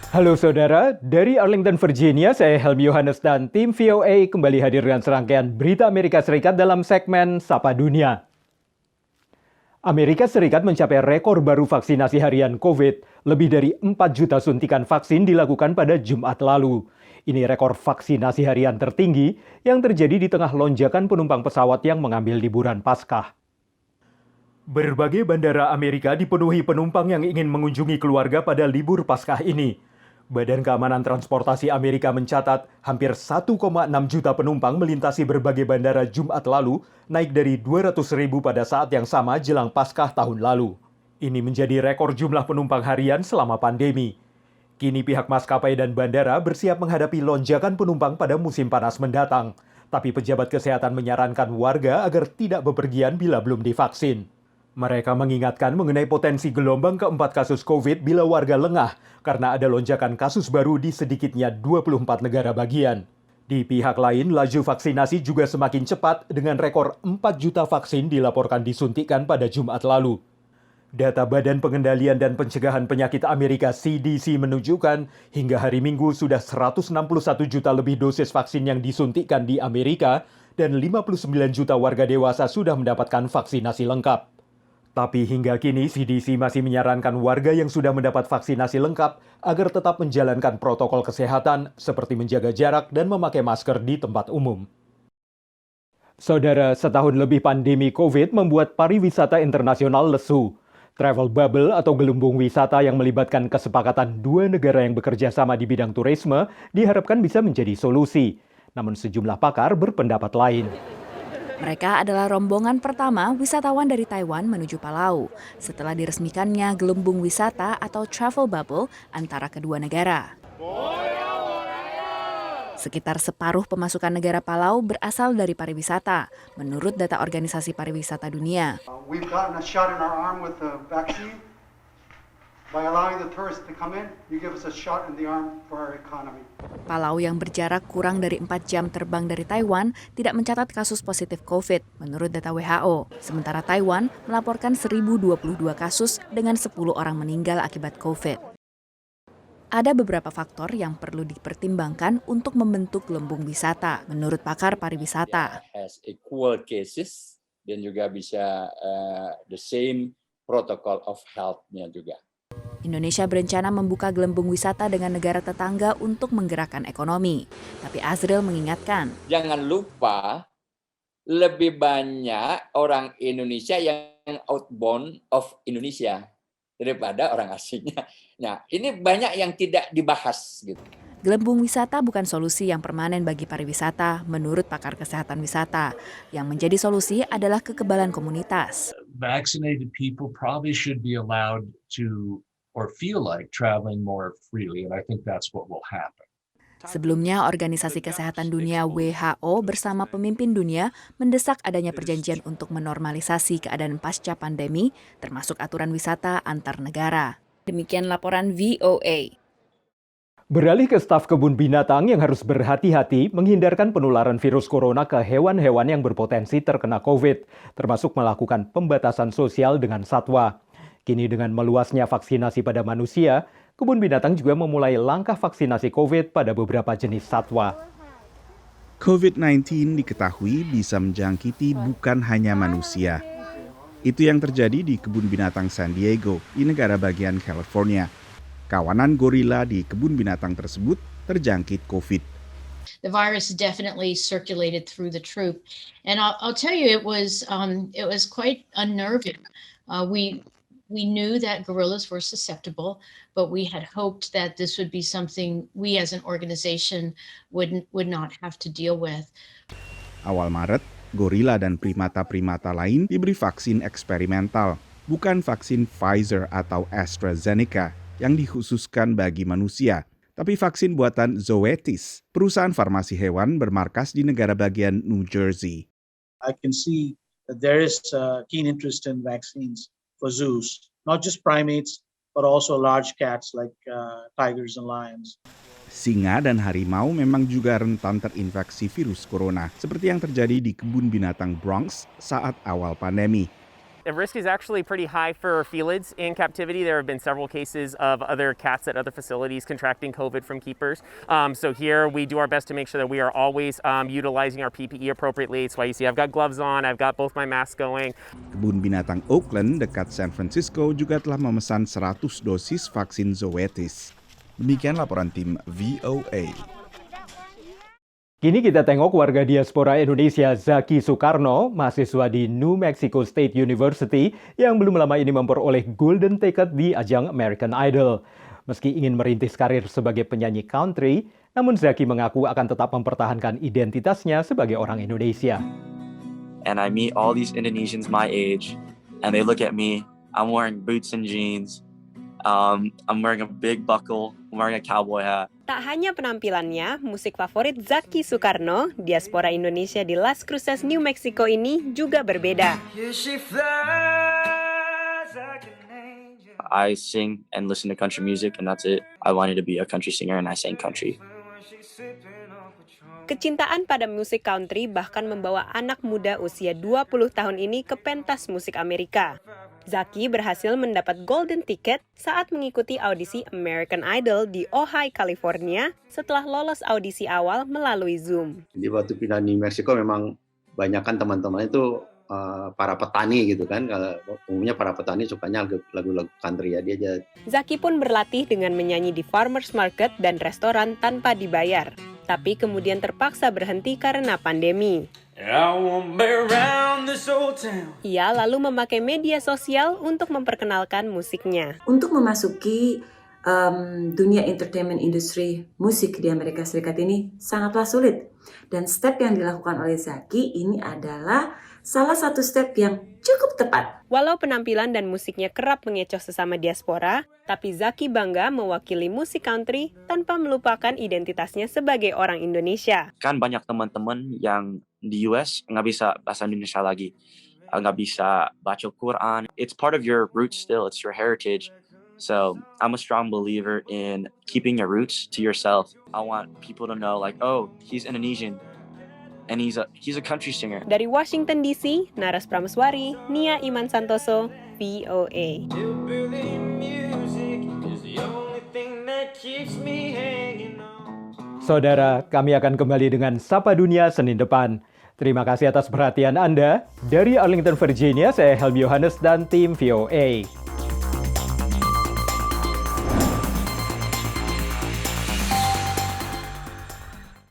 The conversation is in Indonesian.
Halo saudara, dari Arlington, Virginia, saya Helmi Yohanes dan tim VOA kembali hadir dengan serangkaian berita Amerika Serikat dalam segmen Sapa Dunia. Amerika Serikat mencapai rekor baru vaksinasi harian COVID. Lebih dari 4 juta suntikan vaksin dilakukan pada Jumat lalu. Ini rekor vaksinasi harian tertinggi yang terjadi di tengah lonjakan penumpang pesawat yang mengambil liburan Paskah. Berbagai bandara Amerika dipenuhi penumpang yang ingin mengunjungi keluarga pada libur Paskah ini. Badan Keamanan Transportasi Amerika mencatat hampir 1,6 juta penumpang melintasi berbagai bandara Jumat lalu, naik dari 200.000 pada saat yang sama jelang Paskah tahun lalu. Ini menjadi rekor jumlah penumpang harian selama pandemi. Kini pihak maskapai dan bandara bersiap menghadapi lonjakan penumpang pada musim panas mendatang. Tapi pejabat kesehatan menyarankan warga agar tidak bepergian bila belum divaksin. Mereka mengingatkan mengenai potensi gelombang keempat kasus COVID bila warga lengah karena ada lonjakan kasus baru di sedikitnya 24 negara bagian. Di pihak lain, laju vaksinasi juga semakin cepat dengan rekor 4 juta vaksin dilaporkan disuntikan pada Jumat lalu. Data Badan Pengendalian dan Pencegahan Penyakit Amerika CDC menunjukkan hingga hari Minggu sudah 161 juta lebih dosis vaksin yang disuntikkan di Amerika dan 59 juta warga dewasa sudah mendapatkan vaksinasi lengkap. Tapi hingga kini CDC masih menyarankan warga yang sudah mendapat vaksinasi lengkap agar tetap menjalankan protokol kesehatan seperti menjaga jarak dan memakai masker di tempat umum. Saudara, setahun lebih pandemi COVID membuat pariwisata internasional lesu. Travel bubble atau gelembung wisata yang melibatkan kesepakatan dua negara yang bekerja sama di bidang turisme diharapkan bisa menjadi solusi. Namun sejumlah pakar berpendapat lain. Mereka adalah rombongan pertama wisatawan dari Taiwan menuju Palau setelah diresmikannya gelembung wisata atau travel bubble antara kedua negara. Sekitar separuh pemasukan negara Palau berasal dari pariwisata, menurut data Organisasi Pariwisata Dunia. Palau yang berjarak kurang dari 4 jam terbang dari Taiwan tidak mencatat kasus positif COVID menurut data WHO. Sementara Taiwan melaporkan 1.022 kasus dengan 10 orang meninggal akibat COVID. Ada beberapa faktor yang perlu dipertimbangkan untuk membentuk gelembung wisata, menurut pakar pariwisata. Has equal cases dan juga bisa the same protocol of health-nya juga. Indonesia berencana membuka gelembung wisata dengan negara tetangga untuk menggerakkan ekonomi. Tapi Azril mengingatkan, jangan lupa lebih banyak orang Indonesia yang outbound of Indonesia daripada orang asingnya. Nah, ini banyak yang tidak dibahas gitu. Gelembung wisata bukan solusi yang permanen bagi pariwisata, menurut pakar kesehatan wisata. Yang menjadi solusi adalah kekebalan komunitas. Vaccinated people probably should be allowed to or feel like traveling more freely, and I think that's what will happen. Sebelumnya, Organisasi Kesehatan Dunia WHO bersama pemimpin dunia mendesak adanya perjanjian untuk menormalisasi keadaan pasca pandemi, termasuk aturan wisata antar negara. Demikian laporan VOA. Beralih ke staf kebun binatang yang harus berhati-hati menghindarkan penularan virus corona ke hewan-hewan yang berpotensi terkena COVID, termasuk melakukan pembatasan sosial dengan satwa. Kini dengan meluasnya vaksinasi pada manusia, kebun binatang juga memulai langkah vaksinasi COVID pada beberapa jenis satwa. COVID-19 diketahui bisa menjangkiti bukan hanya manusia. Itu yang terjadi di kebun binatang San Diego di negara bagian California. Kawanan gorila di kebun binatang tersebut terjangkit COVID. The virus definitely circulated through the troop, and I'll tell you, it was quite unnerving. We knew that gorillas were susceptible, but we had hoped that this would be something we as an organization would not have to deal with. Awal Maret, gorila dan primata-primata lain diberi vaksin eksperimental, bukan vaksin Pfizer atau AstraZeneca yang dikhususkan bagi manusia, tapi vaksin buatan Zoetis, perusahaan farmasi hewan bermarkas di negara bagian New Jersey. I can see that there is a keen interest in vaccines for zoos, not just primates, but also large cats like tigers and lions. Singa dan harimau memang juga rentan terinfeksi virus corona, seperti yang terjadi di kebun binatang Bronx saat awal pandemi. The risk is actually pretty high for felids in captivity. There have been several cases of other cats at other facilities contracting COVID from keepers. So here we do our best to make sure that we are always utilizing our PPE appropriately. That's why you see I've got gloves on, I've got both my masks going. Kebun binatang Oakland dekat San Francisco juga telah memesan 100 dosis vaksin Zoetis. Demikian laporan tim VOA. Kini kita tengok warga diaspora Indonesia Zaki Soekarno, mahasiswa di New Mexico State University yang belum lama ini memperoleh golden ticket di ajang American Idol. Meski ingin merintis karir sebagai penyanyi country, namun Zaki mengaku akan tetap mempertahankan identitasnya sebagai orang Indonesia. And I meet all these Indonesians my age, and they look at me. I'm wearing boots and jeans. I'm wearing a big buckle. I'm wearing a cowboy hat. Tak hanya penampilannya, musik favorit Zaki Soekarno, diaspora Indonesia di Las Cruces, New Mexico ini juga berbeda. I sing and listen to country music, and that's it. I wanted to be a country singer, and I sang country. Kecintaan pada musik country bahkan membawa anak muda usia 20 tahun ini ke pentas musik Amerika. Zaki berhasil mendapat golden ticket saat mengikuti audisi American Idol di Ojai, California setelah lolos audisi awal melalui Zoom. Di waktu pindah New Mexico memang banyakkan teman-teman itu para petani gitu kan. Kalau umumnya para petani sukanya lagu-lagu country ya dia. Zaki pun berlatih dengan menyanyi di farmers market dan restoran tanpa dibayar. Tapi kemudian terpaksa berhenti karena pandemi. Ia lalu memakai media sosial untuk memperkenalkan musiknya. Untuk memasuki dunia entertainment industri musik di Amerika Serikat ini sangatlah sulit. Dan step yang dilakukan oleh Zaki ini adalah salah satu step yang cukup tepat. Walau penampilan dan musiknya kerap mengecoh sesama diaspora, tapi Zaki bangga mewakili musik country tanpa melupakan identitasnya sebagai orang Indonesia. Kan banyak teman-teman yang di US nggak bisa bahasa Indonesia lagi, nggak bisa baca Quran. It's part of your roots still, it's your heritage. So I'm a strong believer in keeping your roots to yourself. I want people to know like, oh, he's Indonesian. And he's a country singer. Dari Washington DC, Naras Prameswari, Nia Iman Santoso, VOA. Saudara, kami akan kembali dengan Sapa Dunia Senin depan. Terima kasih atas perhatian Anda. Dari Arlington, Virginia, saya Helmi Yohanes dan tim VOA.